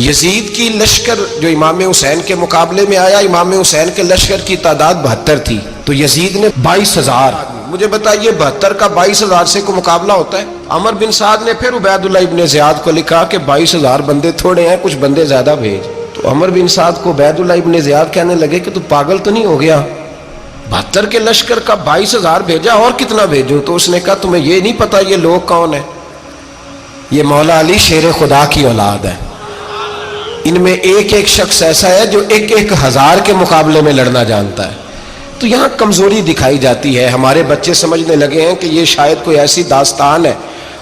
یزید کی لشکر جو امام حسین کے مقابلے میں آیا، امام حسین کے لشکر کی تعداد 72 تھی، تو یزید نے 22,000. مجھے بتائیے 72 کا 22,000 سے کوئی مقابلہ ہوتا ہے؟ عمر بن سعد نے پھر عبید اللہ ابن زیاد کو لکھا کہ 22,000 بندے تھوڑے ہیں، کچھ بندے زیادہ بھیج. تو عمر بن سعد کو عبید اللہ ابن زیاد کہنے لگے کہ تو پاگل تو نہیں ہو گیا، 72 کے لشکر کا 22,000 بھیجا، اور کتنا بھیجو؟ تو اس نے کہا تمہیں یہ نہیں پتا یہ لوگ کون ہیں؟ یہ مولا علی شیر خدا کی اولاد ہے. ان میں ایک ایک شخص ایسا ہے جو 1,000 کے مقابلے میں لڑنا جانتا ہے. تو یہاں کمزوری دکھائی جاتی ہے. ہمارے بچے سمجھنے لگے ہیں کہ یہ شاید کوئی ایسی داستان ہے،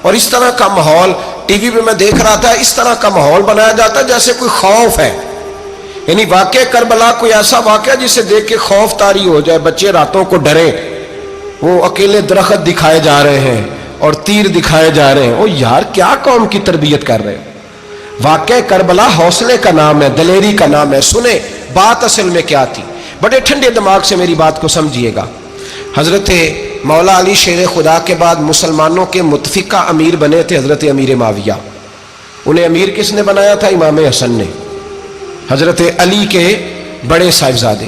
اور اس طرح کا ماحول ٹی وی پہ میں دیکھ رہا تھا، اس طرح کا ماحول بنایا جاتا ہے جیسے کوئی خوف ہے. یعنی واقع کربلا کوئی ایسا واقعہ جسے دیکھ کے خوف طاری ہو جائے، بچے راتوں کو ڈرے. وہ اکیلے درخت دکھائے جا رہے ہیں اور تیر دکھائے جا رہے ہیں. او یار کیا قوم کی تربیت کر رہے ہیں؟ واقع کربلا حوصلے کا نام ہے، دلیری کا نام ہے. سنیں بات اصل میں کیا تھی، بڑے ٹھنڈے دماغ سے میری بات کو سمجھیے گا. حضرت مولا علی شیر خدا کے بعد مسلمانوں کے متفقہ امیر بنے تھے حضرت امیر معاویہ. انہیں امیر کس نے بنایا تھا؟ امام حسن نے، حضرت علی کے بڑے صاحبزادے.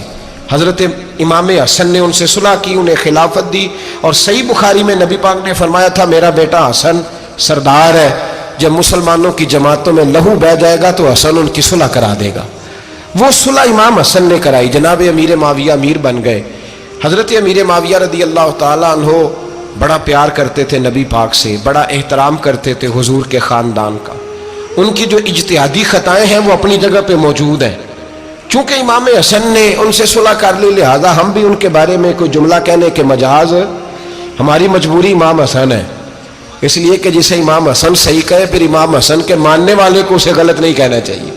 حضرت امام حسن نے ان سے صلح کی، انہیں خلافت دی. اور صحیح بخاری میں نبی پاک نے فرمایا تھا میرا بیٹا حسن سردار ہے، جب مسلمانوں کی جماعتوں میں لہو بہہ جائے گا تو حسن ان کی صلح کرا دے گا. وہ صلح امام حسن نے کرائی. جناب امیر معاویہ امیر بن گئے. حضرت امیر معاویہ رضی اللہ تعالیٰ عنہ بڑا پیار کرتے تھے نبی پاک سے، بڑا احترام کرتے تھے حضور کے خاندان کا. ان کی جو اجتہادی خطائیں ہیں وہ اپنی جگہ پہ موجود ہیں. چونکہ امام حسن نے ان سے صلح کر لی، لہذا ہم بھی ان کے بارے میں کوئی جملہ کہنے کے مجاز، ہماری مجبوری امام حسن ہے. اس لیے کہ جسے امام حسن صحیح کہے پھر امام حسن کے ماننے والے کو اسے غلط نہیں کہنا چاہیے.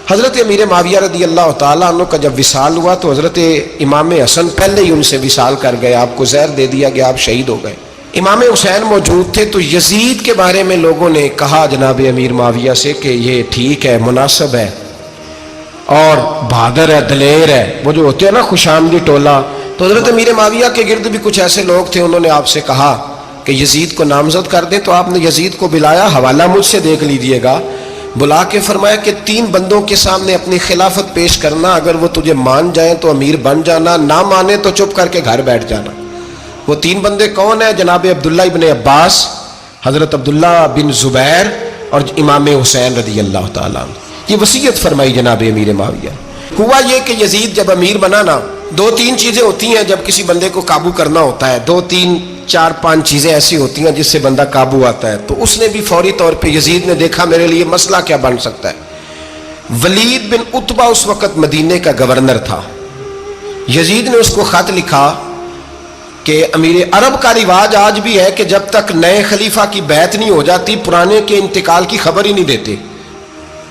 حضرت امیر معاویہ رضی اللہ تعالیٰ عنہ کا جب وصال ہوا تو حضرت امام حسن پہلے ہی ان سے وصال کر گئے، آپ کو زہر دے دیا گیا، آپ شہید ہو گئے. امام حسین موجود تھے. تو یزید کے بارے میں لوگوں نے کہا جناب امیر معاویہ سے کہ یہ ٹھیک ہے، مناسب ہے اور بہادر ہے، دلیر ہے، وہ جو ہوتے ہیں نا خوش آمدی ٹولہ. تو حضرت امیر معاویہ کے گرد بھی کچھ ایسے لوگ تھے، انہوں نے آپ سے کہا کہ یزید کو نامزد کر دیں. تو آپ نے یزید کو بلایا، حوالہ مجھ سے دیکھ لیجئے گا. بلا کے فرمایا کہ 3 بندوں کے سامنے اپنی خلافت پیش کرنا، اگر وہ تجھے مان جائیں تو امیر بن جانا، نہ مانے تو چپ کر کے گھر بیٹھ جانا. وہ 3 بندے کون ہیں؟ جناب عبداللہ ابن عباس، حضرت عبداللہ بن زبیر اور امام حسین رضی اللہ تعالیٰ عنہ. یہ وصیت فرمائی جناب امیر معاویہ. ہوا یہ کہ یزید جب امیر بنا نا، 2-3 چیزیں ہوتی ہیں جب کسی بندے کو قابو کرنا ہوتا ہے، 2-3-4-5 چیزیں ایسی ہوتی ہیں جس سے بندہ قابو آتا ہے. تو اس نے بھی فوری طور پہ یزید نے دیکھا میرے لیے مسئلہ کیا بن سکتا ہے. ولید بن عتبہ اس وقت مدینے کا گورنر تھا. یزید نے اس کو خط لکھا کہ امیر عرب کا رواج آج بھی ہے کہ جب تک نئے خلیفہ کی بیعت نہیں ہو جاتی پرانے کے انتقال کی خبر ہی نہیں دیتے،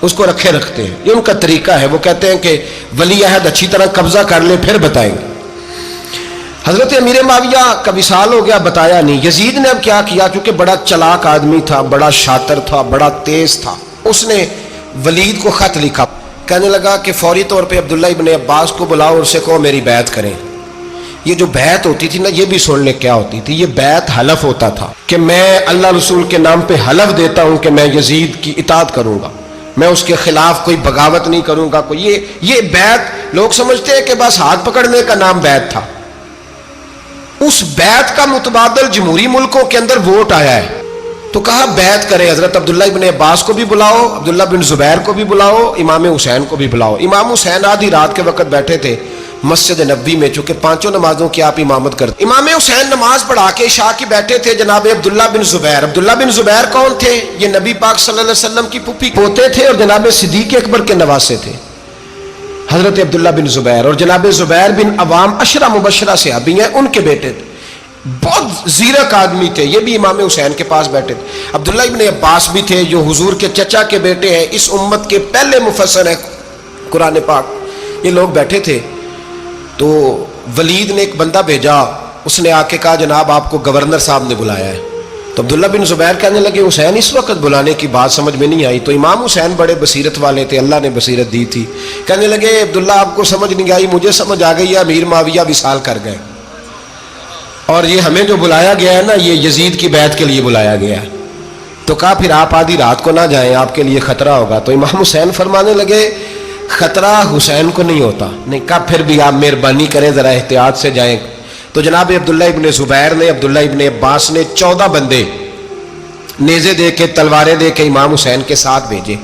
اس کو رکھے رکھتے ہیں. یہ ان کا طریقہ ہے. وہ کہتے ہیں کہ ولی عہد اچھی طرح قبضہ کر لے پھر بتائیں گے. حضرت امیر معاویہ کا وصال ہو گیا، بتایا نہیں. یزید نے اب کیا کیا، کیونکہ بڑا چلاک آدمی تھا، بڑا شاطر تھا، بڑا تیز تھا، اس نے ولید کو خط لکھا. کہنے لگا کہ فوری طور پہ عبداللہ ابن عباس کو بلاؤ اور اسے کہو میری بیعت کریں. یہ جو بیعت ہوتی تھی نا، یہ بھی سن لے کیا ہوتی تھی. یہ بیعت حلف ہوتا تھا کہ میں اللہ رسول کے نام پہ حلف دیتا ہوں کہ میں یزید کی اطاعت کروں گا، میں اس کے خلاف کوئی بغاوت نہیں کروں گا. یہ بیعت لوگ سمجھتے ہیں کہ بس ہاتھ پکڑنے کا نام بیعت تھا. اس بیعت کا متبادل جمہوری ملکوں کے اندر ووٹ آیا ہے. تو کہا بیعت کرے. حضرت عبداللہ ابن عباس کو بھی بلاؤ، عبداللہ بن زبیر کو بھی بلاؤ، امام حسین کو بھی بلاؤ. امام حسین آدھی رات کے وقت بیٹھے تھے مسجد نبوی میں، چونکہ 5 نمازوں کی آپ امامت کرتے. امام حسین نماز پڑھا کے عشاء کی بیٹھے تھے. جناب عبداللہ بن زبیر، عبداللہ بن زبیر کون تھے؟ یہ نبی پاک صلی اللہ علیہ وسلم کی پھوپھی پوتے تھے اور جناب صدیق اکبر کے نواسے تھے حضرت عبداللہ بن زبیر. اور جناب زبیر بن عوام عشرہ مبشرہ صحابی ہیں، ان کے بیٹے تھے. بہت زیرک آدمی تھے. یہ بھی امام حسین کے پاس بیٹھے تھے. عبداللہ ابن عباس بھی تھے جو حضور کے چچا کے بیٹے ہیں، اس امت کے پہلے مفسر ہیں قرآن پاک. یہ لوگ بیٹھے تھے. تو ولید نے ایک بندہ بھیجا، اس نے آ کے کہا جناب آپ کو گورنر صاحب نے بلایا ہے. تو عبداللہ بن زبیر کہنے لگے حسین اس وقت بلانے کی بات سمجھ میں نہیں آئی. تو امام حسین بڑے بصیرت والے تھے، اللہ نے بصیرت دی تھی. کہنے لگے عبداللہ آپ کو سمجھ نہیں آئی، مجھے سمجھ آ گئی ہے، امیر معاویہ وصال کر گئے اور یہ ہمیں جو بلایا گیا ہے نا، یہ یزید کی بیعت کے لیے بلایا گیا ہے. تو کہا پھر آپ آدھی رات کو نہ جائیں، آپ کے لیے خطرہ ہوگا۔ تو امام حسین فرمانے لگے خطرہ حسین کو نہیں ہوتا۔ نہیں، کہا پھر بھی آپ مہربانی کریں ذرا احتیاط سے جائیں۔ تو جناب عبداللہ ابن زبیر نے، عبداللہ ابن عباس نے 14 بندے نیزے دے کے، تلواریں دے کے امام حسین کے ساتھ بھیجے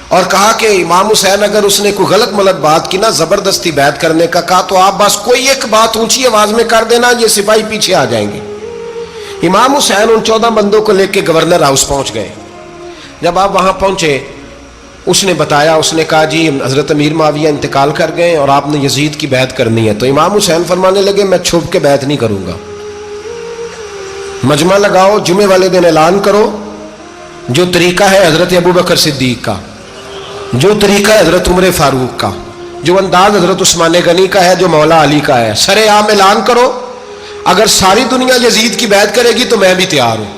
اور کہا کہ امام حسین اگر اس نے کوئی غلط ملت بات کی نا، زبردستی بیعت کرنے کا کہا، تو آپ بس کوئی ایک بات اونچی آواز میں کر دینا، یہ سپاہی پیچھے آ جائیں گے۔ امام حسین ان 14 بندوں کو لے کے گورنر ہاؤس پہنچ گئے۔ جب آپ وہاں پہنچے، اس نے بتایا، اس نے کہا جی حضرت امیر معاویہ انتقال کر گئے اور آپ نے یزید کی بیعت کرنی ہے۔ تو امام حسین فرمانے لگے میں چھپ کے بیعت نہیں کروں گا، مجمع لگاؤ، جمعے والے دن اعلان کرو، جو طریقہ ہے حضرت ابوبکر صدیق کا، جو طریقہ ہے حضرت عمر فاروق کا، جو انداز حضرت عثمان غنی کا ہے، جو مولا علی کا ہے، سر عام اعلان کرو، اگر ساری دنیا یزید کی بیعت کرے گی تو میں بھی تیار ہوں۔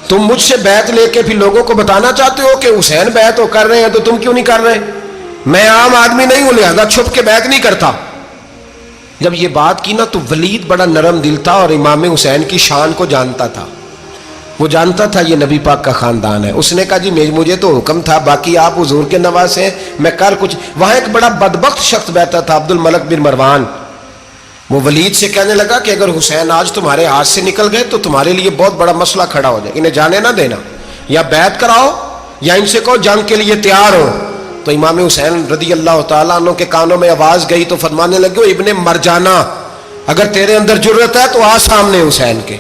تم مجھ سے بیعت لے کے پھر لوگوں کو بتانا چاہتے ہو کہ حسین بیعت ہو کر رہے ہیں، تو تم کیوں نہیں کر رہے؟ میں عام آدمی نہیں ہوں، لہذا چھپ کے بیعت نہیں کرتا۔ جب یہ بات کی نا تو ولید بڑا نرم دل تھا اور امام حسین کی شان کو جانتا تھا، وہ جانتا تھا یہ نبی پاک کا خاندان ہے۔ اس نے کہا جی مجھے تو حکم تھا، باقی آپ حضور کے نواز ہیں، میں کر کچھ۔ وہاں ایک بڑا بدبخت شخص بیٹھا تھا، عبد الملک بن مروان، وہ ولید سے کہنے لگا کہ اگر حسین آج تمہارے ہاتھ سے نکل گئے تو تمہارے لیے بہت بڑا مسئلہ کھڑا ہو جائے، انہیں جانے نہ دینا، یا بیعت کراؤ یا ان سے کہو جنگ کے لیے تیار ہو۔ تو امام حسین رضی اللہ تعالیٰ عنہ کے کانوں میں آواز گئی تو فرمانے لگے ابن مرجانہ، اگر تیرے اندر جرت ہے تو آ سامنے حسین کے،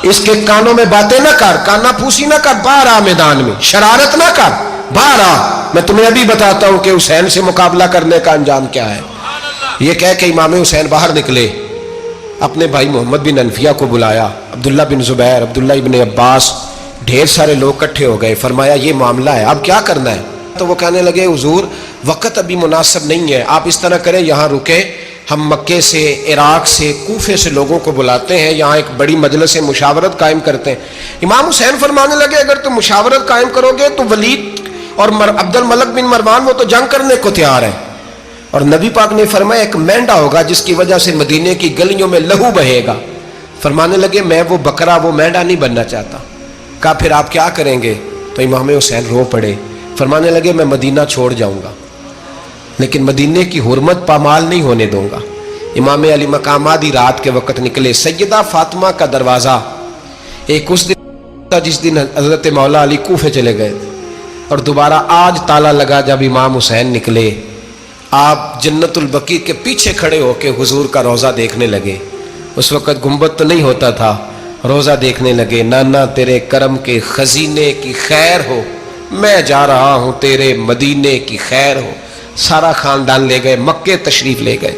اس کے کانوں میں باتیں نہ کر، کانا پھوسی نہ کر، باہر آ میدان میں، شرارت نہ کر، باہر آ، میں تمہیں ابھی بتاتا ہوں کہ حسین سے مقابلہ کرنے کا انجام کیا ہے۔ یہ کہہ کہ امام حسین باہر نکلے، اپنے بھائی محمد بن انفیہ کو بلایا، عبداللہ بن زبیر، عبداللہ ابن عباس، ڈھیر سارے لوگ اکٹھے ہو گئے۔ فرمایا یہ معاملہ ہے، اب کیا کرنا ہے؟ تو وہ کہنے لگے حضور وقت ابھی مناسب نہیں ہے، آپ اس طرح کریں یہاں رکے، ہم مکے سے، عراق سے، کوفے سے لوگوں کو بلاتے ہیں، یہاں ایک بڑی مجلس مشاورت قائم کرتے ہیں۔ امام حسین فرمانے لگے اگر تم مشاورت قائم کرو گے تو ولید اور عبد الملک بن مروان وہ تو جنگ کرنے کو تیار ہے، اور نبی پاک نے فرمایا ایک مینڈا ہوگا جس کی وجہ سے مدینے کی گلیوں میں لہو بہے گا۔ فرمانے لگے میں وہ بکرا، وہ مینڈا نہیں بننا چاہتا۔ کہا پھر آپ کیا کریں گے؟ تو امام حسین رو پڑے، فرمانے لگے میں مدینہ چھوڑ جاؤں گا لیکن مدینے کی حرمت پامال نہیں ہونے دوں گا۔ امام علی مقام آدھی رات کے وقت نکلے، سیدہ فاطمہ کا دروازہ ایک اس دن تھا جس دن حضرت مولا علی کوفے چلے گئے تھے، اور دوبارہ آج تالا لگا جب امام حسین نکلے۔ آپ جنت البقیع کے پیچھے کھڑے ہو کے حضور کا روضہ دیکھنے لگے، اس وقت گنبد تو نہیں ہوتا تھا، روضہ دیکھنے لگے۔ نانا تیرے کرم کے خزینے کی خیر ہو، میں جا رہا ہوں تیرے مدینے کی خیر ہو۔ سارا خاندان لے گئے، مکے تشریف لے گئے،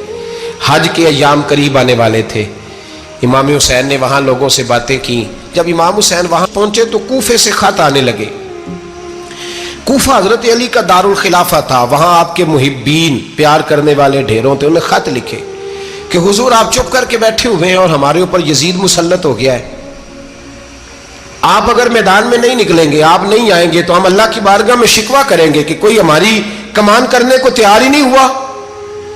حج کے ایام قریب آنے والے تھے۔ امام حسین نے وہاں لوگوں سے باتیں کی۔ جب امام حسین وہاں پہنچے تو کوفے سے خط آنے لگے۔ کوفہ حضرت علی کا دارالخلافہ تھا، وہاں آپ کے محبین، پیار کرنے والے ڈھیروں تھے، انہیں خط لکھے کہ حضور آپ چپ کر کے بیٹھے ہوئے ہیں اور ہمارے اوپر یزید مسلط ہو گیا ہے، آپ اگر میدان میں نہیں نکلیں گے، آپ نہیں آئیں گے تو ہم اللہ کی بارگاہ میں شکوہ کریں گے کہ کوئی ہماری کمان کرنے کو تیار ہی نہیں ہوا۔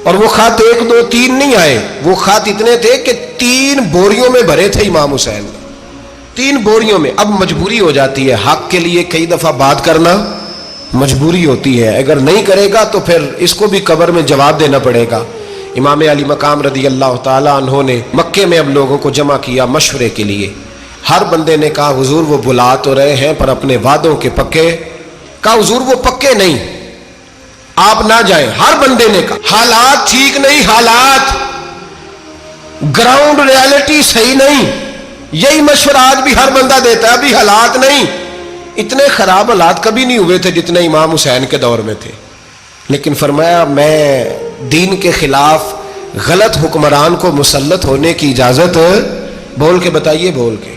اور وہ خط 1 2 3 نہیں آئے، وہ خط اتنے تھے کہ 3 بوریوں میں بھرے تھے امام حسین، 3 بوریوں میں۔ اب مجبوری ہو جاتی ہے، حق کے لیے کئی دفعہ بات کرنا مجبوری ہوتی ہے، اگر نہیں کرے گا تو پھر اس کو بھی قبر میں جواب دینا پڑے گا۔ امام علی مقام رضی اللہ تعالیٰ عنہ نے مکے میں اب لوگوں کو جمع کیا مشورے کے لیے۔ ہر بندے نے کہا حضور وہ بلا تو رہے ہیں پر اپنے وعدوں کے پکے۔ کہا حضور وہ پکے نہیں، آپ نہ جائیں۔ ہر بندے نے کہا حالات ٹھیک نہیں، حالات گراؤنڈ ریالٹی صحیح نہیں، یہی مشورہ آج بھی ہر بندہ دیتا ہے، ابھی حالات نہیں۔ اتنے خراب حالات کبھی نہیں ہوئے تھے جتنے امام حسین کے دور میں تھے، لیکن فرمایا میں دین کے خلاف غلط حکمران کو مسلط ہونے کی اجازت، بول کے بتائیے، بول کے،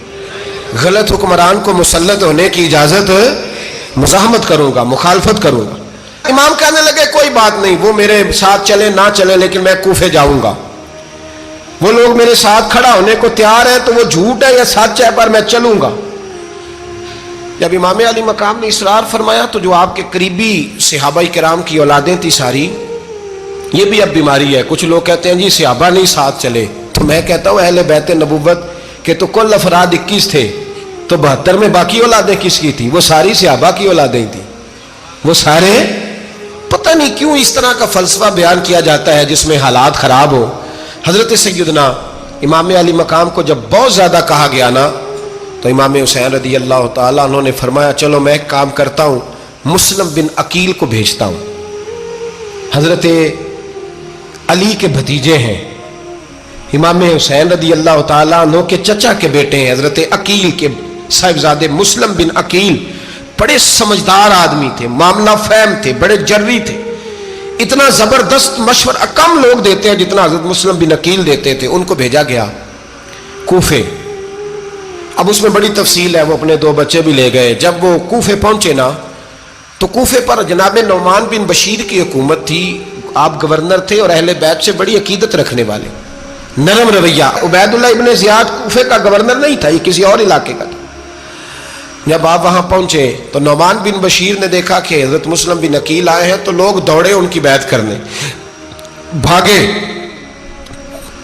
غلط حکمران کو مسلط ہونے کی اجازت مزاحمت کروں گا، مخالفت کروں گا۔ امام کہنے لگے کوئی بات نہیں، وہ میرے ساتھ چلے نہ چلے لیکن میں کوفے جاؤں گا، وہ لوگ میرے ساتھ کھڑا ہونے کو تیار ہے تو وہ جھوٹ ہے یا سچ ہے پر میں چلوں گا۔ جب امام علی مقام نے اصرار فرمایا تو جو آپ کے قریبی صحابہ کرام کی اولادیں تھی ساری، یہ بھی اب بیماری ہے، کچھ لوگ کہتے ہیں جی صحابہ نہیں ساتھ چلے، تو میں کہتا ہوں اہل بیت نبوت کے تو کل افراد 21 تھے، تو 72 میں باقی اولادیں کس کی تھی؟ وہ ساری صحابہ کی اولادیں تھی. وہ سارے، پتہ نہیں کیوں اس طرح کا فلسفہ بیان کیا جاتا ہے جس میں حالات خراب ہو. حضرت سیدنا امام علی مقام کو جب بہت زیادہ کہا گیا نا تو امام حسین رضی اللہ تعالیٰ انہوں نے فرمایا چلو میں ایک کام کرتا ہوں، مسلم بن عقیل کو بھیجتا ہوں. حضرت علی کے بھتیجے ہیں، امام حسین رضی اللہ تعالیٰ عنہ کے چچا کے بیٹے ہیں حضرت عقیل کے صاحبزادے مسلم بن عقیل. بڑے سمجھدار آدمی تھے، معاملہ فہم تھے، بڑے جری تھے. اتنا زبردست مشورہ کم لوگ دیتے ہیں جتنا حضرت مسلم بن عقیل دیتے تھے. ان کو بھیجا گیا کوفے. اب اس میں بڑی تفصیل ہے، وہ اپنے 2 بچے بھی لے گئے. جب وہ کوفے پہنچے نا تو کوفے پر جناب نعمان بن بشیر کی حکومت تھی. آپ گورنر تھے اور اہل بیت سے بڑی عقیدت رکھنے والے، نرم رویہ. عبید اللہ ابن زیاد کوفے کا گورنر نہیں تھا، یہ کسی اور علاقے کا تھا. جب آپ وہاں پہنچے تو نعمان بن بشیر نے دیکھا کہ حضرت مسلم بن عقیل آئے ہیں تو لوگ دوڑے ان کی بیعت کرنے، بھاگے.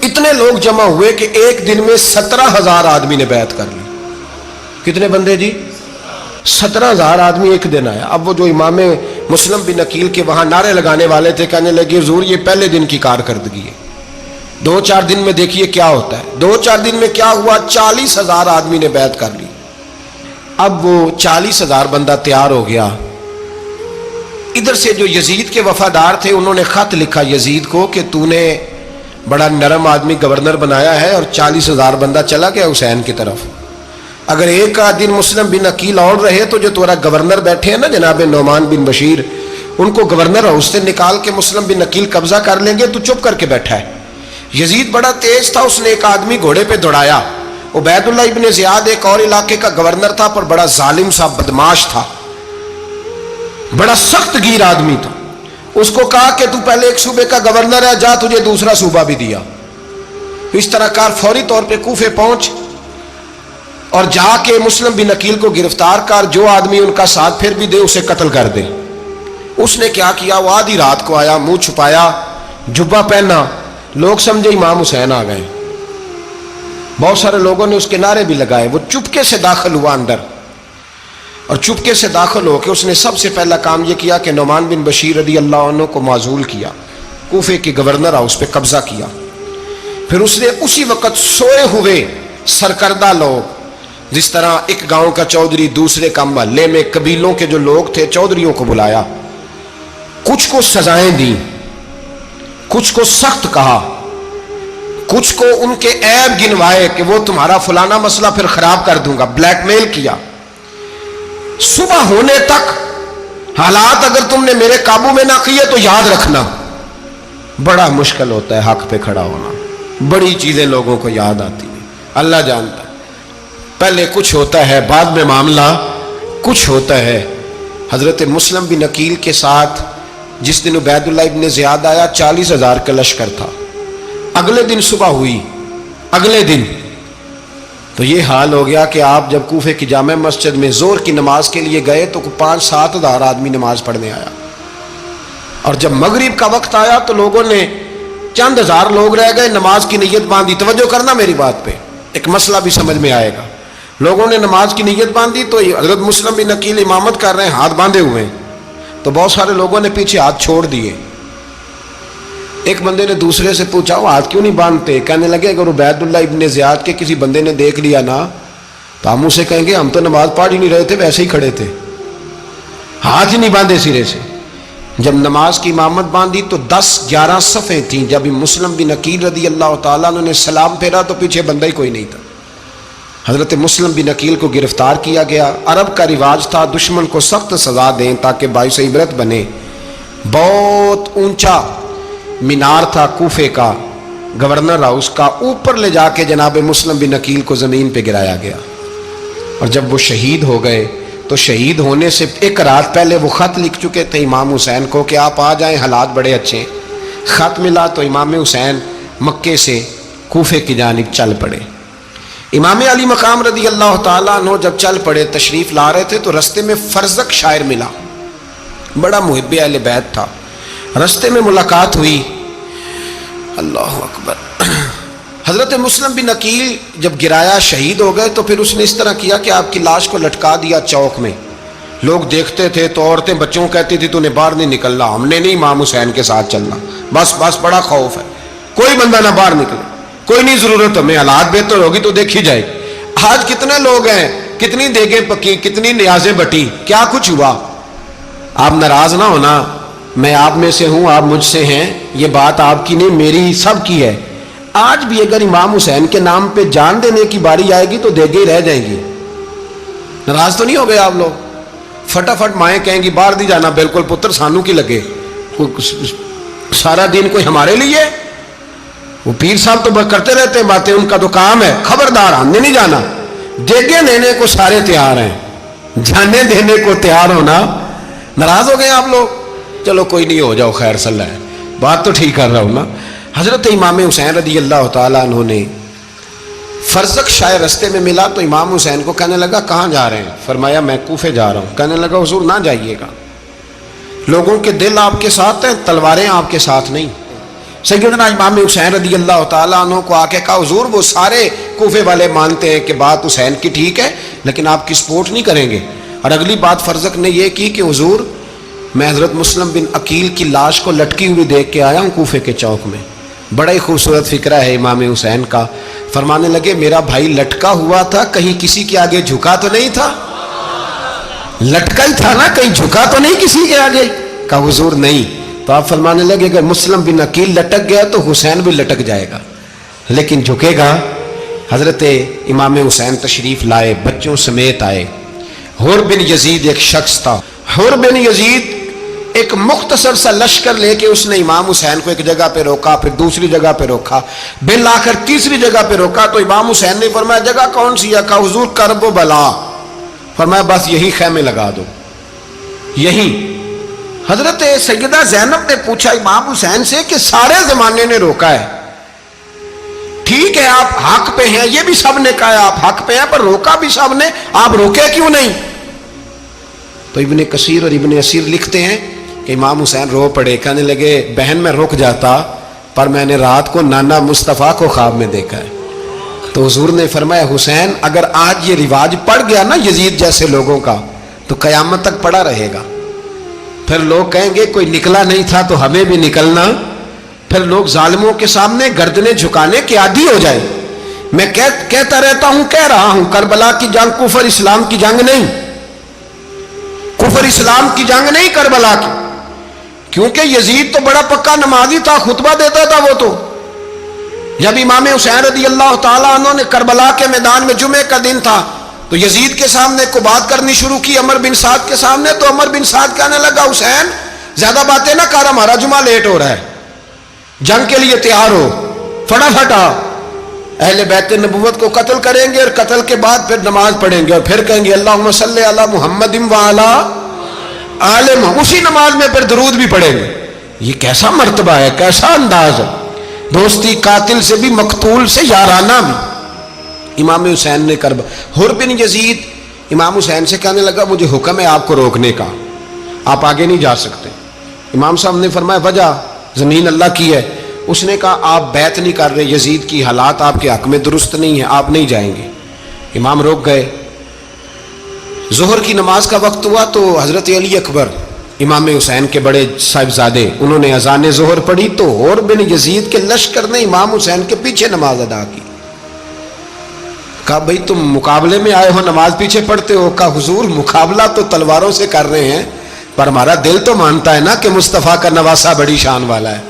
اتنے لوگ جمع ہوئے کہ ایک دن میں 17,000 آدمی نے بیعت کر لی. کتنے بندے جی؟ 17,000 آدمی ایک دن آیا. اب وہ جو امام مسلم بن عقیل کے وہاں نعرے لگانے والے تھے کہنے لگے حضور یہ پہلے دن کی کارکردگی ہے، 2-4 دن میں دیکھیے کیا ہوتا ہے. 2-4 دن میں کیا ہوا؟ 40,000 آدمی نے بیعت کر لی. اب وہ 40,000 بندہ تیار ہو گیا. ادھر سے جو یزید کے وفادار تھے انہوں نے خط لکھا یزید کو کہ تو نے بڑا نرم آدمی گورنر بنایا ہے اور 40,000 بندہ چلا گیا حسین کی طرف. اگر ایک دن مسلم بن عقیل اور رہے تو جو تمہارا گورنر بیٹھے ہیں نا جناب نعمان بن بشیر، ان کو گورنر ہاؤس سے نکال کے مسلم بن عقیل قبضہ کر لیں گے. تو چپ کر کے بیٹھا ہے. یزید بڑا تیز تھا، اس نے ایک آدمی گھوڑے پہ دوڑایا. عبید اللہ ابن زیاد ایک اور علاقے کا گورنر تھا پر بڑا ظالم سا بدماش تھا، بڑا سخت گیر آدمی تھا. اس کو کہا کہ تو پہلے ایک صوبے کا گورنر ہے، جا تجھے دوسرا صوبہ بھی دیا. اس طرح کار فوری طور پہ کوفے پہنچ اور جا کے مسلم بن عقیل کو گرفتار کر، جو آدمی ان کا ساتھ پھر بھی دے اسے قتل کر دے. اس نے کیا کیا؟ وہ آدھی رات کو آیا، منہ چھپایا، جبہ پہنا. لوگ سمجھے امام حسین آ گئے. بہت سارے لوگوں نے اس کے نعرے بھی لگائے. وہ چپکے سے داخل ہوا اندر اور چپکے سے داخل ہو کے اس نے سب سے پہلا کام یہ کیا کہ نعمان بن بشیر رضی اللہ عنہ کو معزول کیا، کوفے کے گورنر ہاؤس پہ قبضہ کیا. پھر اس نے اسی وقت سوئے ہوئے سرکردہ لوگ، جس طرح ایک گاؤں کا چودھری دوسرے کا محلے میں قبیلوں کے جو لوگ تھے چودھریوں کو بلایا، کچھ کو سزائیں دی، کچھ کو سخت کہا، کچھ کو ان کے عیب گنوائے کہ وہ تمہارا فلانا مسئلہ پھر خراب کر دوں گا. بلیک میل کیا. صبح ہونے تک حالات اگر تم نے میرے قابو میں نہ کیے تو یاد رکھنا بڑا مشکل ہوتا ہے حق پہ کھڑا ہونا. بڑی چیزیں لوگوں کو یاد آتی ہیں، اللہ جانتا ہے. پہلے کچھ ہوتا ہے، بعد میں معاملہ کچھ ہوتا ہے. حضرت مسلم بن عقیل کے ساتھ جس دن عبید اللہ ابن زیاد آیا 40,000 کا لشکر تھا. اگلے دن صبح ہوئی، اگلے دن تو یہ حال ہو گیا کہ آپ جب کوفے کی جامع مسجد میں زور کی نماز کے لیے گئے تو 5-7 ہزار آدمی نماز پڑھنے آیا. اور جب مغرب کا وقت آیا تو لوگوں نے چند ہزار لوگ رہ گئے، نماز کی نیت باندھی. توجہ کرنا میری بات پہ، ایک مسئلہ بھی سمجھ میں آئے گا. لوگوں نے نماز کی نیت باندھی تو حضرت مسلم بن عقیل امامت کر رہے ہیں، ہاتھ باندھے ہوئے ہیں. تو بہت سارے لوگوں نے پیچھے ہاتھ چھوڑ دیے. ایک بندے نے دوسرے سے پوچھا وہ ہاتھ کیوں نہیں باندھتے؟ کہنے لگے اگر عبید اللہ ابن زیاد کے کسی بندے نے دیکھ لیا نا تو ہم اسے کہیں گے ہم تو نماز پڑھ ہی نہیں رہے تھے، ویسے ہی کھڑے تھے، ہاتھ ہی نہیں باندھے سرے سے. جب نماز کی امامت باندھی تو 10-11 صفیں تھیں. جب مسلم بن عقیل رضی اللہ تعالیٰ عنہ نے سلام پھیرا تو پیچھے بندہ ہی کوئی نہیں تھا. حضرت مسلم بن عقیل کو گرفتار کیا گیا. عرب کا رواج تھا دشمن کو سخت سزا دیں تاکہ باعث عبرت بنے. بہت اونچا مینار تھا کوفے کا گورنر ہاؤس کا، اوپر لے جا کے جناب مسلم بن عقیل کو زمین پہ گرایا گیا. اور جب وہ شہید ہو گئے تو شہید ہونے سے ایک رات پہلے وہ خط لکھ چکے تھے امام حسین کو کہ آپ آ جائیں، حالات بڑے اچھے ہیں. خط ملا تو امام حسین مکے سے کوفے کی جانب چل پڑے. امام علی مقام رضی اللہ تعالیٰ عنہ جب چل پڑے تشریف لا رہے تھے تو رستے میں فرزق شاعر ملا، بڑا محب اہل بیت تھا. رستے میں ملاقات ہوئی، اللہ اکبر، حضرت مسلم بن عقیل جب گرایا شہید ہو گئے تو پھر اس نے اس طرح کیا کہ آپ کی لاش کو لٹکا دیا چوک میں. لوگ دیکھتے تھے تو عورتیں بچوں کہتی تھی تو نے باہر نہیں نکلنا, ہم نے نہیں امام حسین کے ساتھ چلنا, بس بڑا خوف ہے, کوئی بندہ نہ باہر نکلے, کوئی نہیں ضرورت ہمیں, حالات بہتر ہوگی تو دیکھی جائے. آج کتنے لوگ ہیں, کتنی دیگیں پکی, کتنی نیازیں بٹی, کیا کچھ ہوا. آپ ناراض نہ ہونا, میں آپ میں سے ہوں, آپ مجھ سے ہیں, یہ بات آپ کی نہیں میری سب کی ہے. آج بھی اگر امام حسین کے نام پہ جان دینے کی باری آئے گی تو دیگیں ہی رہ جائیں گی. ناراض تو نہیں ہو گئے آپ لوگ؟ فٹافٹ مائیں کہیں گی باہر نہیں جانا, بالکل پتر سانو کی لگے, سارا دن کوئی ہمارے لیے. وہ پیر صاحب تو کرتے رہتے ہیں باتیں, ان کا تو کام ہے, خبردار ہم نے نہیں جانا. دیگیں دینے کو سارے تیار ہیں, جانے دینے کو تیار ہونا. ناراض ہو گئے آپ لوگ؟ چلو کوئی نہیں, ہو جاؤ, خیر صلی اللہ ہے, بات تو ٹھیک کر رہا ہوں نا. حضرت امام حسین رضی اللہ تعالیٰ عنہ نے فرزق شاہ رستے میں ملا تو امام حسین کو کہنے لگا کہاں جا رہے ہیں؟ فرمایا میں کوفے جا رہا ہوں. کہنے لگا حضور نہ جائیے گا, لوگوں کے دل آپ کے ساتھ ہیں, تلواریں آپ کے ساتھ نہیں. سیدنا امام حسین رضی اللہ تعالیٰ عنہ کو آ کے کہا حضور وہ سارے کوفے والے مانتے ہیں کہ بات حسین کی ٹھیک ہے لیکن آپ کی سپورٹ نہیں کریں گے. اور اگلی بات فرزق نے یہ کی کہ حضور میں حضرت مسلم بن عقیل کی لاش کو لٹکی ہوئی دیکھ کے آیا ہوں کوفے کے چوک میں. بڑا ہی خوبصورت فکرہ ہے امام حسین کا. فرمانے لگے میرا بھائی لٹکا ہوا تھا, کہیں کسی کے آگے جھکا تو نہیں تھا؟ لٹکا ہی تھا نا, کہیں جھکا تو نہیں کسی کے آگے؟ کہا حضور نہیں. تو آپ فرمانے لگے اگر مسلم بن عقیل لٹک گیا تو حسین بھی لٹک جائے گا, لیکن جھکے گا. حضرت امام حسین تشریف لائے, بچوں سمیت آئے. حر بن یزید ایک شخص تھا. حر بن یزید ایک مختصر سا لشکر لے کے اس نے امام حسین کو ایک جگہ پہ روکا, پھر دوسری جگہ پہ روکا, بالآخر تیسری جگہ پہ روکا. تو امام حسین نے فرمایا جگہ کون سی ہے؟ کہا حضور کرب و بلا. فرمایا بس یہی خیمے لگا دو, یہی. حضرت سیدہ زینب نے پوچھا امام حسین سے کہ سارے زمانے نے روکا ہے, ٹھیک ہے آپ حق پہ ہیں, یہ بھی سب نے کہا آپ حق پہ ہیں, پر روکا بھی سب نے, آپ روکے کیوں نہیں؟ تو ابن کثیر اور ابن اسیر لکھتے ہیں کہ امام حسین رو پڑے, کہنے لگے بہن میں رک جاتا پر میں نے رات کو نانا مصطفیٰ کو خواب میں دیکھا ہے. تو حضور نے فرمایا حسین اگر آج یہ رواج پڑ گیا نا یزید جیسے لوگوں کا تو قیامت تک پڑا رہے گا. پھر لوگ کہیں گے کوئی نکلا نہیں تھا تو ہمیں بھی نکلنا, پھر لوگ ظالموں کے سامنے گردنیں جھکانے کے عادی ہو جائے. میں کہتا رہتا ہوں, کہہ رہا ہوں, کربلا کی جنگ کفر اسلام کی جنگ نہیں, کفر اسلام کی جنگ نہیں کربلا کی, کیونکہ یزید تو بڑا پکا نمازی تھا, خطبہ دیتا تھا. وہ تو جب امام حسین رضی اللہ تعالیٰ عنہ نے کربلا کے میدان میں جمعے کا دن تھا تو یزید کے سامنے کو بات کرنی شروع کی, عمر بن سعد کے سامنے. تو عمر بن سعد کہنے لگا حسین زیادہ باتیں نہ کر, ہمارا جمعہ لیٹ ہو رہا ہے, جنگ کے لیے تیار ہو, فٹافٹ آ. اہل بیت نبوت کو قتل کریں گے اور قتل کے بعد پھر نماز پڑھیں گے اور پھر کہیں گے اللہم صلی علی محمد وعلی آل محمد, اسی نماز میں پھر درود بھی پڑھیں گے. یہ کیسا مرتبہ ہے, کیسا انداز ہے, دوستی قاتل سے بھی مقتول سے یارانہ بھی. امام حسین نے کرب. حر بن یزید امام حسین سے کہنے لگا مجھے حکم ہے آپ کو روکنے کا, آپ آگے نہیں جا سکتے. امام صاحب نے فرمایا وجہ زمین اللہ کی ہے. اس نے کہا آپ بیعت نہیں کر رہے, یزید کی حالات آپ کے حق میں درست نہیں ہیں, آپ نہیں جائیں گے. امام روک گئے. ظہر کی نماز کا وقت ہوا تو حضرت علی اکبر امام حسین کے بڑے صاحبزادے انہوں نے اذان ظہر پڑھی تو حر بن یزید کے لشکر نے امام حسین کے پیچھے نماز ادا کی. کہا بھئی تم مقابلے میں آئے ہو, نماز پیچھے پڑھتے ہو؟ کہا حضور مقابلہ تو تلواروں سے کر رہے ہیں پر ہمارا دل تو مانتا ہے نا کہ مصطفیٰ کا نواسہ بڑی شان والا ہے.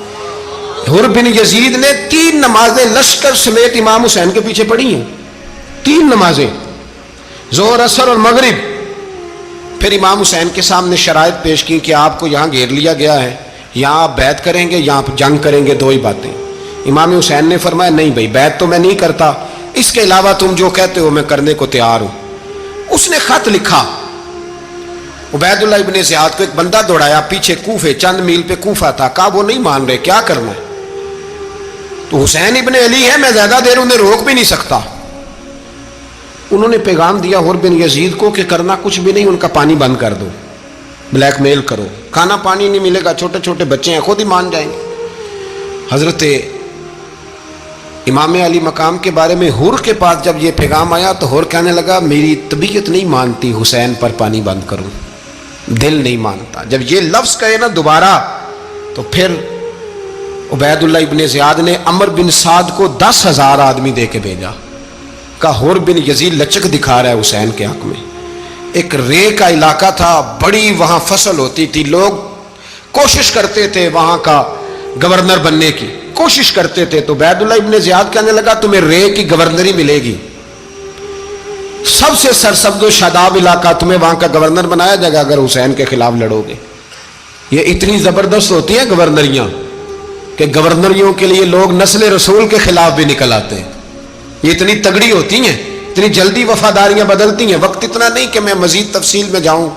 حر بن یزید نے 3 نمازیں لشکر سمیت امام حسین کے پیچھے پڑھی ہیں, 3 نمازیں, ظہر اثر اور مغرب. پھر امام حسین کے سامنے شرائط پیش کی کہ آپ کو یہاں گھیر لیا گیا ہے, یہاں آپ بیعت کریں گے, یہاں جنگ کریں گے, 2 ہی باتیں. امام حسین نے فرمایا نہیں بھائی بیعت تو میں نہیں کرتا, اس کے علاوہ تم جو کہتے ہو میں کرنے کو تیار ہوں. اس نے خط لکھا, عبید اللہ ابن زیاد کو ایک بندہ دوڑایا پیچھے, کوفے چند میل پہ کوفہ تھا. کہا وہ نہیں مان رہے, کیا کرنا ہے؟ تو حسین ابن علی ہے, میں زیادہ دیر انہیں روک بھی نہیں سکتا. انہوں نے پیغام دیا حر بن یزید کو کہ کرنا کچھ بھی نہیں, ان کا پانی بند کر دو, بلیک میل کرو, کھانا پانی نہیں ملے گا, چھوٹے چھوٹے بچے ہیں, خود ہی مان جائیں گے. حضرت امام علی مقام کے بارے میں حور کے پاس جب یہ پیغام آیا تو حور کہنے لگا میری طبیعت نہیں مانتی حسین پر پانی بند کروں، دل نہیں مانتا۔ جب یہ لفظ کہے نا دوبارہ تو پھر عبید اللہ ابن زیاد نے عمر بن سعد کو 10,000 آدمی دے کے بھیجا، کہا حور بن یزید لچک دکھا رہا ہے حسین کے حق میں۔ ایک رے کا علاقہ تھا، بڑی وہاں فصل ہوتی تھی، لوگ کوشش کرتے تھے وہاں کا گورنر بننے کی، کوشش کرتے تھے۔ تو عبید اللہ ابن زیاد کہنے لگا تمہیں رے کی گورنری ملے گی، سب سے سرسبز و شاداب علاقہ، تمہیں وہاں کا گورنر بنایا جائے گا اگر حسین کے خلاف لڑو گے۔ یہ اتنی زبردست ہوتی ہیں گورنریاں کہ گورنریوں کے لیے لوگ نسل رسول کے خلاف بھی نکل آتے ہیں، یہ اتنی تگڑی ہوتی ہیں، اتنی جلدی وفاداریاں بدلتی ہیں۔ وقت اتنا نہیں کہ میں مزید تفصیل میں جاؤں۔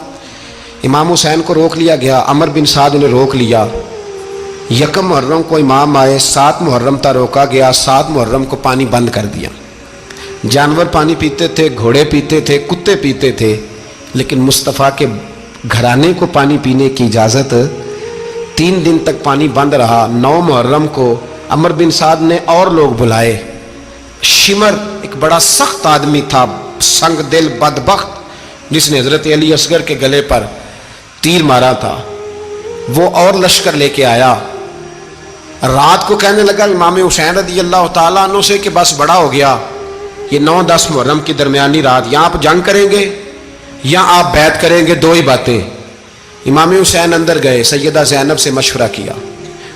امام حسین کو روک لیا گیا، عمر بن سعد نے روک لیا۔ یکم محرم کو امام آئے، 7 محرم تا روکا گیا، 7 محرم کو پانی بند کر دیا۔ جانور پانی پیتے تھے، گھوڑے پیتے تھے، کتے پیتے تھے، لیکن مصطفیٰ کے گھرانے کو پانی پینے کی اجازت 3 دن تک پانی بند رہا۔ 9 محرم کو عمر بن سعد نے اور لوگ بلائے۔ شمر ایک بڑا سخت آدمی تھا، سنگ دل بدبخت، جس نے حضرت علی اصغر کے گلے پر تیر مارا تھا، وہ اور لشکر لے کے آیا۔ رات کو کہنے لگا امام حسین رضی اللہ تعالیٰ عنہ سے کہ بس بڑا ہو گیا، یہ 9-10 محرم کی درمیانی رات، یہاں آپ جنگ کریں گے یا آپ بیعت کریں گے، 2 ہی باتیں۔ امام حسین اندر گئے، سیدہ زینب سے مشورہ کیا،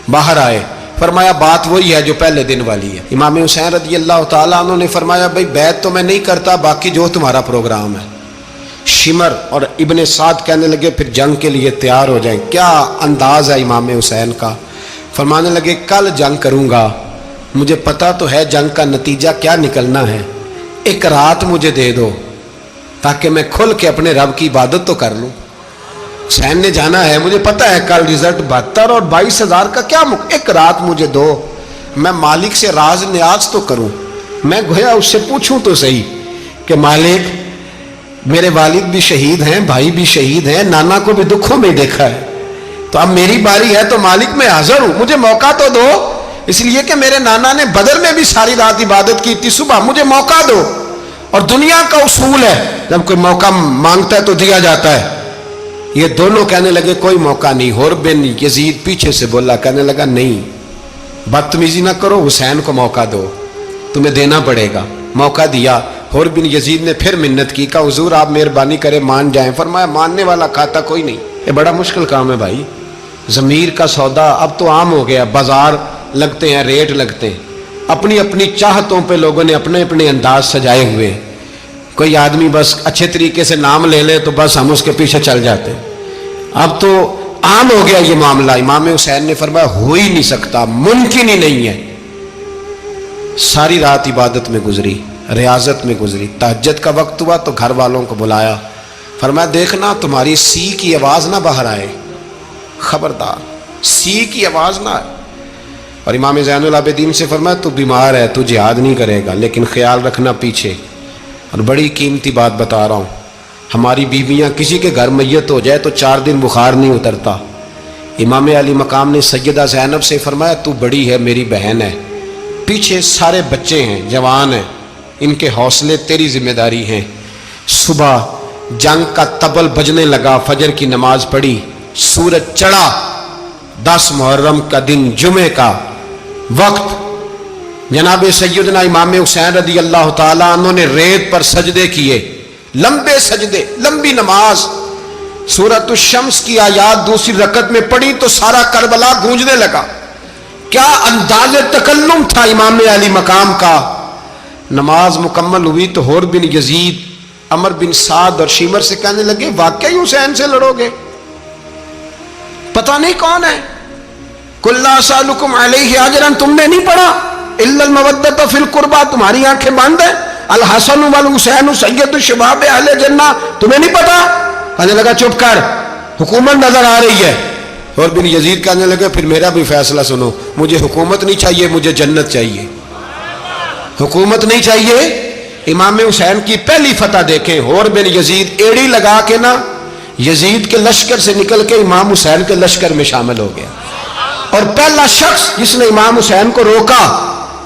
باہر آئے، فرمایا بات وہی ہے جو پہلے دن والی ہے۔ امام حسین رضی اللہ تعالیٰ عنہ نے فرمایا بھائی بیعت تو میں نہیں کرتا، باقی جو تمہارا پروگرام ہے۔ شمر اور ابن سعد کہنے لگے پھر جنگ کے لیے تیار ہو جائیں۔ کیا انداز ہے امام حسین کا، فرمانے لگے کل جنگ کروں گا، مجھے پتا تو ہے جنگ کا نتیجہ کیا نکلنا ہے، ایک رات مجھے دے دو تاکہ میں کھل کے اپنے رب کی عبادت تو کر لوں۔ حسین نے جانا ہے، مجھے پتا ہے کل رزلٹ 72 اور 22,000 کا کیا ایک رات مجھے دو، میں مالک سے راز نیاز تو کروں، میں گویا اس سے پوچھوں تو صحیح کہ مالک میرے والد بھی شہید ہیں، بھائی بھی شہید ہیں، نانا کو بھی دکھوں میں دیکھا ہے، تو اب میری باری ہے تو مالک میں حاضر ہوں، مجھے موقع تو دو، اس لیے کہ میرے نانا نے بدر میں بھی ساری رات عبادت کی تھی، صبح مجھے موقع دو۔ اور دنیا کا اصول ہے جب کوئی موقع مانگتا ہے تو دیا جاتا ہے۔ یہ دونوں کہنے لگے کوئی موقع نہیں۔ حور بن یزید پیچھے سے بولا، کہنے لگا نہیں بدتمیزی نہ کرو، حسین کو موقع دو، تمہیں دینا پڑے گا۔ موقع دیا۔ حور بن یزید نے پھر منت کی، کہا حضور آپ مہربانی کریں مان جائیں۔ فرمایا ماننے والا کھاتا کوئی نہیں، یہ بڑا مشکل کام ہے بھائی، ضمیر کا سودا اب تو عام ہو گیا، بازار لگتے ہیں، ریٹ لگتے ہیں، اپنی اپنی چاہتوں پہ لوگوں نے اپنے اپنے انداز سجائے ہوئے۔ کوئی آدمی بس اچھے طریقے سے نام لے لے تو بس ہم اس کے پیچھے چل جاتے، اب تو عام ہو گیا یہ معاملہ۔ امام حسین نے فرمایا ہو ہی نہیں سکتا، ممکن ہی نہیں ہے۔ ساری رات عبادت میں گزری، ریاضت میں گزری، تہجد کا وقت ہوا تو گھر والوں کو بلایا، فرمایا دیکھنا تمہاری سی کی آواز نہ باہر آئے، خبردار سی کی آواز نہ آئے۔ اور امام زین العابدین سے فرمایا تو بیمار ہے، تو جہاد نہیں کرے گا، لیکن خیال رکھنا پیچھے۔ اور بڑی قیمتی بات بتا رہا ہوں، ہماری بیویاں کسی کے گھر میت ہو جائے تو 4 دن بخار نہیں اترتا۔ امام علی مقام نے سیدہ زینب سے فرمایا تو بڑی ہے، میری بہن ہے، پیچھے سارے بچے ہیں، جوان ہیں، ان کے حوصلے تیری ذمہ داری ہیں۔ صبح جنگ کا طبل بجنے لگا، فجر کی نماز پڑھی، سورج چڑھا، 10 محرم کا دن، جمعے کا وقت، جناب سیدنا امام حسین رضی اللہ تعالیٰ عنہ نے ریت پر سجدے کیے، لمبے سجدے، لمبی نماز۔ سورۃ الشمس کی آیات دوسری رکعت میں پڑھی تو سارا کربلا گونجنے لگا۔ کیا انداز تکلم تھا امام علی مقام کا۔ نماز مکمل ہوئی تو حور بن یزید، عمر بن سعد اور شیمر سے کہنے لگے واقعی حسین سے لڑو گے؟ پتہ نہیں کون ہے۔ قل لا اسألکم علیہ اجرا، تم نے نہیں پڑھا؟ الا المودۃ فی القربى، تمہاری آنکھیں بند ہیں۔ الحسن والحسین سید الشباب اہل جنہ، تمہیں نہیں پتا؟ کہنے لگا چپ کر، حکومت نظر آ رہی ہے۔ اور بن یزید کہنے لگے پھر میرا بھی فیصلہ سنو، مجھے حکومت نہیں چاہیے، مجھے جنت چاہیے۔ حکومت نہیں چاہیے۔ امام حسین کی پہلی فتح دیکھیں، حور بن یزید ایڑی لگا کے نا یزید کے لشکر سے نکل کے امام حسین کے لشکر میں شامل ہو گیا، اور پہلا شخص جس نے امام حسین کو روکا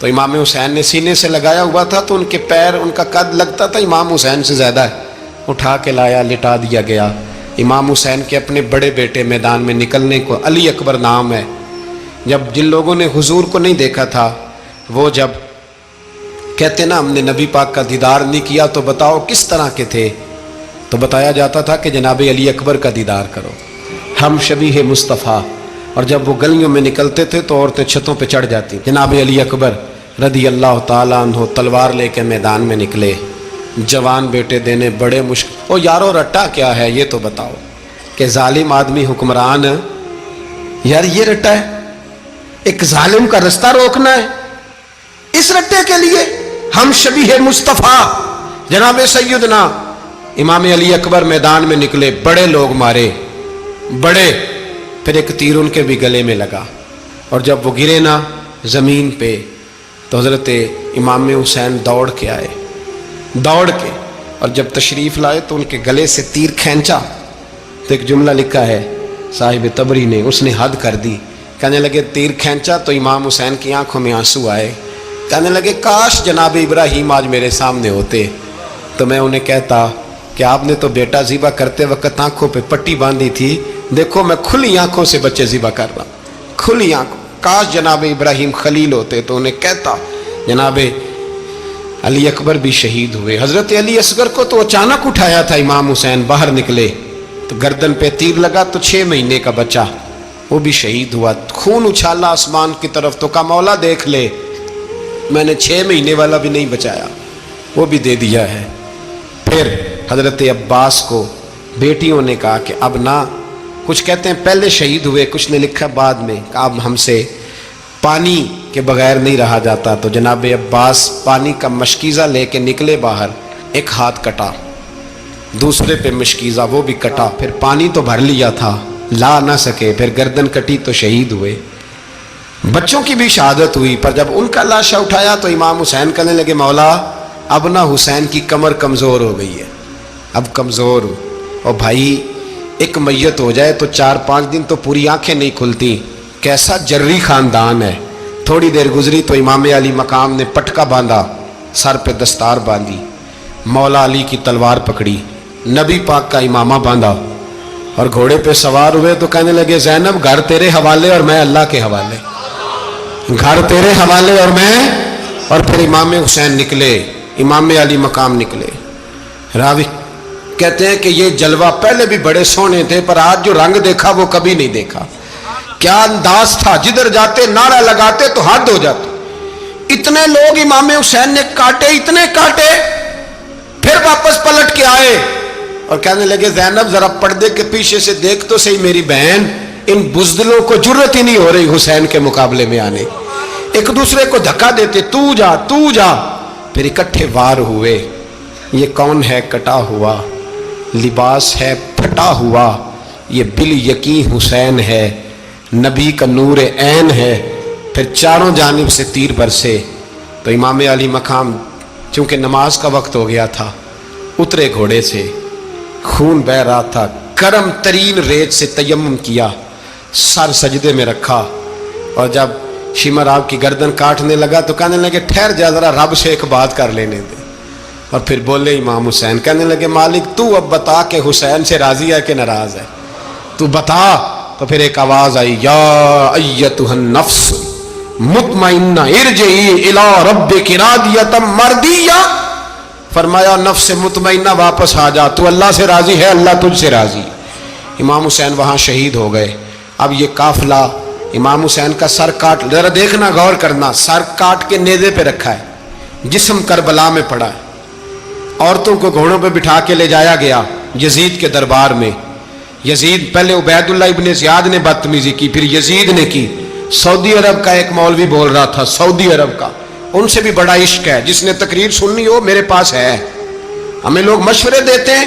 تو امام حسین نے سینے سے لگایا ہوا تھا تو ان کے پیر، ان کا قد لگتا تھا امام حسین سے زیادہ ہے، اٹھا کے لایا، لٹا دیا گیا۔ امام حسین کے اپنے بڑے بیٹے میدان میں نکلنے کو، علی اکبر نام ہے، جب جن لوگوں نے حضور کو نہیں دیکھا تھا وہ جب کہتے نا ہم نے نبی پاک کا دیدار نہیں کیا تو بتاؤ کس طرح کے تھے، تو بتایا جاتا تھا کہ جناب علی اکبر کا دیدار کرو، ہم شبیہ مصطفیٰ۔ اور جب وہ گلیوں میں نکلتے تھے تو عورتیں چھتوں پہ چڑھ جاتی۔ جناب علی اکبر رضی اللہ تعالیٰ عنہ تلوار لے کے میدان میں نکلے، جوان بیٹے دینے بڑے مشکل۔ او یارو رٹا کیا ہے یہ تو بتاؤ، کہ ظالم آدمی حکمران، یار یہ رٹا ہے، ایک ظالم کا رستہ روکنا ہے، اس رٹے کے لیے ہم شبیہ مصطفیٰ جناب سیدنا امام علی اکبر میدان میں نکلے، بڑے لوگ مارے، بڑے، پھر ایک تیر ان کے بھی گلے میں لگا، اور جب وہ گرے نا زمین پہ تو حضرت امام حسین دوڑ کے آئے، دوڑ کے، اور جب تشریف لائے تو ان کے گلے سے تیر کھینچا تو ایک جملہ لکھا ہے صاحب تبری نے، اس نے حد کر دی، کہنے لگے تیر کھینچا تو امام حسین کی آنکھوں میں آنسو آئے، کہنے لگے کاش جناب ابراہیم آج میرے سامنے ہوتے تو میں انہیں کہتا کہ آپ نے تو بیٹا ذبح کرتے وقت آنکھوں پہ پٹی باندھی تھی، دیکھو میں کھلی آنکھوں سے بچے ذبح کر رہا ہوں، کھلی آنکھوں، کاش جناب ابراہیم خلیل ہوتے تو انہیں کہتا۔ جناب علی اکبر بھی شہید ہوئے۔ حضرت علی اصغر کو تو اچانک اٹھایا تھا امام حسین، باہر نکلے تو گردن پہ تیر لگا تو 6 مہینے کا بچہ وہ بھی شہید ہوا، خون اچھالا آسمان کی طرف تو کہا مولا دیکھ لے، میں نے 6 مہینے والا بھی نہیں بچایا، وہ بھی دے دیا ہے۔ پھر حضرت عباس کو بیٹیوں نے کہا کہ اب نہ، کچھ کہتے ہیں پہلے شہید ہوئے، کچھ نے لکھا بعد میں، کہ اب ہم سے پانی کے بغیر نہیں رہا جاتا، تو جناب عباس پانی کا مشکیزہ لے کے نکلے باہر، ایک ہاتھ کٹا، دوسرے پہ مشکیزہ وہ بھی کٹا، پھر پانی تو بھر لیا تھا لا نہ سکے، پھر گردن کٹی تو شہید ہوئے۔ بچوں کی بھی شہادت ہوئی، پر جب ان کا لاشا اٹھایا تو امام حسین کہنے لگے مولا اب نہ حسین کی کمر کمزور ہو گئی ہے، اب کمزور ہو، اور بھائی ایک میت ہو جائے تو 4-5 دن تو پوری آنکھیں نہیں کھلتی، کیسا جری خاندان ہے۔ تھوڑی دیر گزری تو امام علی مقام نے پٹکا باندھا، سر پہ دستار باندھی، مولا علی کی تلوار پکڑی، نبی پاک کا امامہ باندھا اور گھوڑے پہ سوار ہوئے تو کہنے لگے زینب گھر تیرے حوالے اور میں اللہ کے حوالے، گھر تیرے حوالے اور میں، اور پھر امام حسین نکلے، امام علی مقام نکلے۔ راوی کہتے ہیں کہ یہ جلوہ پہلے بھی بڑے سونے تھے پر آج جو رنگ دیکھا وہ کبھی نہیں دیکھا، کیا انداز تھا، جدھر جاتے نعرہ لگاتے تو حد ہو جاتے، اتنے لوگ امام حسین نے کاٹے، اتنے کاٹے، پھر واپس پلٹ کے آئے اور کہنے لگے زینب ذرا پردے کے پیچھے سے دیکھ تو صحیح میری بہن، ان بزدلوں کو جرت ہی نہیں ہو رہی حسین کے مقابلے میں آنے، ایک دوسرے کو دھکا دیتے، تو جا تو جا، پھر اکٹھے وار ہوئے۔ یہ کون ہے کٹا ہوا، لباس ہے پھٹا ہوا، یہ بال یقین حسین ہے، نبی کا نور عین ہے۔ پھر چاروں جانب سے تیر برسے تو امام علی مقام چونکہ نماز کا وقت ہو گیا تھا، اترے گھوڑے سے، خون بہ رہا تھا، گرم ترین ریت سے تیمم کیا، سر سجدے میں رکھا، اور جب شمر آپ کی گردن کاٹنے لگا تو کہنے لگے ٹھہر جا ذرا رب سے ایک بات کر لینے دے، اور پھر بولے امام حسین، کہنے لگے مالک تو اب بتا کہ حسین سے راضی ہے کہ ناراض ہے، تو بتا۔ تو پھر ایک آواز آئی، یا ایتھا النفس مطمئنہ ارجعی الی ربک راضیۃ مرضیہ، فرمایا نفس مطمئنہ واپس آ جا، تو اللہ سے راضی ہے، اللہ تجھ سے راضی۔ امام حسین وہاں شہید ہو گئے۔ اب یہ قافلہ امام حسین کا سر کاٹ، ذرا دیکھنا غور کرنا، سر کاٹ کے نیزے پہ رکھا ہے، جسم کربلا میں پڑا ہے، عورتوں کو گھوڑوں پہ بٹھا کے لے جایا گیا یزید کے دربار میں۔ یزید پہلے عبید اللہ ابن زیاد نے بدتمیزی کی، پھر یزید نے کی۔ سعودی عرب کا ایک مولوی بول رہا تھا، سعودی عرب کا، ان سے بھی بڑا عشق ہے، جس نے تقریر سننی ہو میرے پاس ہے۔ ہمیں لوگ مشورے دیتے ہیں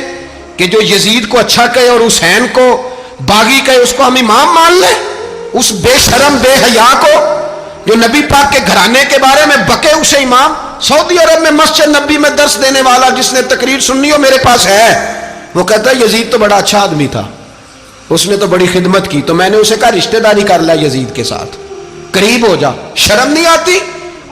کہ جو یزید کو اچھا کہے اور حسین کو باغی کہے اس کو ہم امام مان لیں، اس بے شرم بے حیا کو جو نبی پاک کے گھرانے کے بارے میں بکے اسے امام۔ سعودی عرب میں مسجد نبی میں درس دینے والا جس نے تقریر سننی ہو میرے پاس ہے، وہ کہتا ہے یزید تو بڑا اچھا آدمی تھا، اس نے تو بڑی خدمت کی، تو میں نے اسے کہا رشتہ داری کر لیا یزید کے ساتھ، قریب ہو جا، شرم نہیں آتی؟